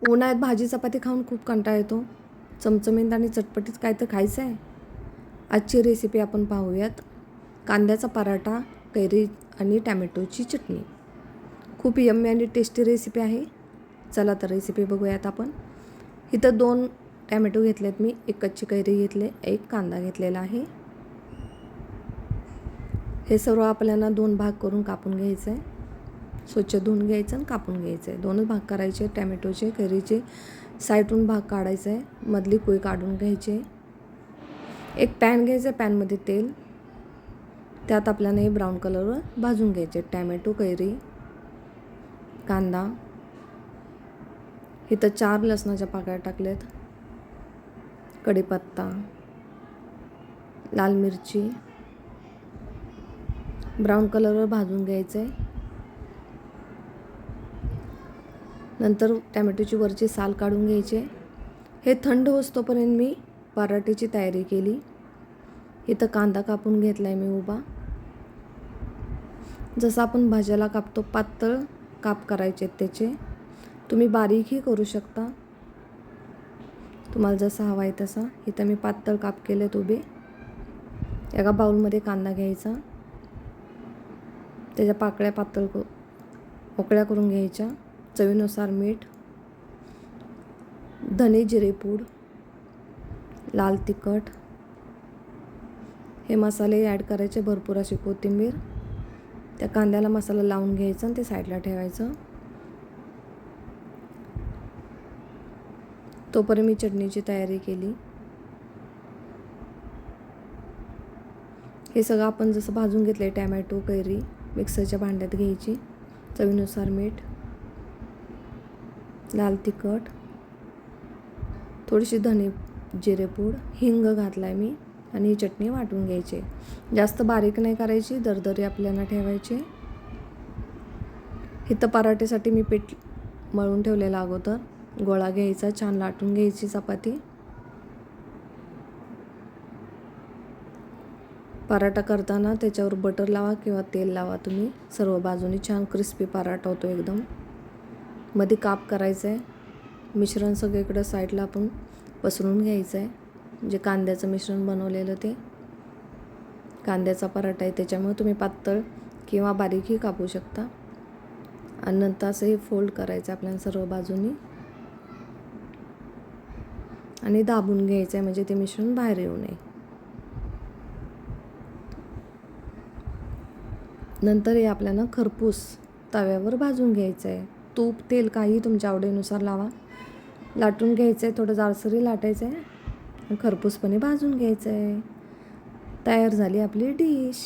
उन्हाळ्यात भाजी चपाती खाऊन खूप कंटाळा येतो. चमचमीत आणि चटपटीत काय तर खायचं आहे. आजची रेसिपी आपण पाहूयात. कांद्याचा पराठा, कैरी आणि टॅमॅटोची चटणी. खूप यम्मी आणि टेस्टी रेसिपी आहे. चला तर रेसिपी बघूयात आपण. इथं 2 टॅमॅटो घेतलेत मी, 1 कच्ची कैरी घेतले, 1 कांदा घेतलेला आहे. हे सर्व आपल्याला 2 भाग करून कापून घ्यायचं आहे. स्वच्छ धुवून घ्यायचं आणि कापून घ्यायचं आहे. 2च भाग करायचे. टॅमॅटोचे, कैरीचे साईडून भाग काढायचा आहे, मधली कोय काढून घ्यायची. एक पॅन घ्यायचं, पॅनमध्ये तेल, त्यात आपल्याला हे ब्राऊन कलरवर भाजून घ्यायचे. टॅमॅटो, कैरी, कांदा. इथं 4 लसणाच्या पाकळ्या टाकल्यात, कढीपत्ता, लाल मिरची ब्राऊन कलरवर भाजून घ्यायचं आहे. नंतर टॅमॅटोची वरची साल काढून घ्यायचे. हे थंड होईस्तोपर्यंत मी पराठ्याची तयारी केली. इथं कांदा कापून घेतला आहे मी उभा. जसं आपण भाज्याला कापतो पातळ काप करायचे त्याचे. तुम्ही बारीकही करू शकता, तुम्हाला जसा हवा आहे तसा. इथं मी पातळ काप केलेत उभे. एका बाउलमध्ये कांदा घ्यायचा, त्याच्या पाकळ्या पातळ मोकळ्या करून घ्यायच्या. चवीनुसार मीठ, धने जिरे पूड, लाल तिखट, हे मसाले ॲड करायचे. भरपूर अशी कोथिंबीर. त्या कांद्याला मसाला लावून घ्यायचा आणि ते साईडला ठेवायचं. तोपर्यंत मी चटणीची तयारी केली. हे सगळं आपण जसं भाजून घेतले टॅमॅटो, कैरी मिक्सरच्या भांड्यात घ्यायची. चवीनुसार मीठ, लाल तिखट, थोडीशी धने जिरे पूड, हिंग घातला आहे मी आणि ही चटणी वाटून घ्यायची. जास्त बारीक नाही करायची, दरदरी आपल्याला ठेवायची. इथं पराठ्यासाठी मी पीठ मळून ठेवलेला अगोदर. गोळा घ्यायचा, छान लाटून घ्यायची चपाती. पराठा करताना त्याच्यावर बटर लावा किंवा तेल लावा तुम्ही. सर्व बाजूनी छान क्रिस्पी पराठा होतो एकदम. मध्ये काप करायचं आहे. मिश्रण सगळीकडं साईडला आपण पसरून घ्यायचं आहे. म्हणजे कांद्याचं मिश्रण बनवलेलं ते कांद्याचा पराठा आहे, त्याच्यामुळे तुम्ही पातळ किंवा बारीकही कापू शकता. आणि नंतर असं हे फोल्ड करायचं आपल्याला सर्व बाजूनी आणि दाबून घ्यायचं आहे, म्हणजे ते मिश्रण बाहेर येऊ नये. नंतर हे आपल्याला खरपूस तव्यावर भाजून घ्यायचं आहे. तूप, तेल काही तुमच्या आवडीनुसार लावा. लाटून घ्यायचं आहे, थोडं जाडसरही लाटायचं आहे आणि खरपूसपणे भाजून घ्यायचं आहे. तयार झाली आपली डिश.